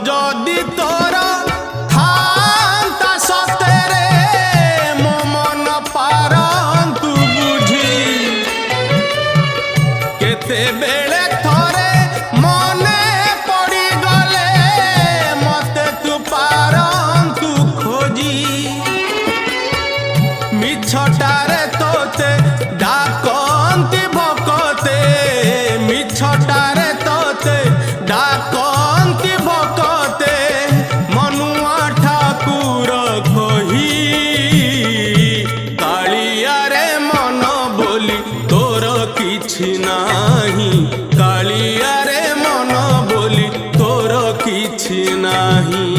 যদি তোর থান্তা সতেরে মো মন পারন্তু বুঝি কেতেবেলে থরে মনে পড়ি গলে মতে তু পারন্তু খোঁজি মিছটারে তোতে ডাকন্তি ভকতে মিছটারে তোতে ডাকন্তি ভকতে মনুয়া ঠাকুর কহি কালিয়ারে মন বলি তোর কিছু নাহি কালিয়ারে মন বলি তোর কিছু নাহি।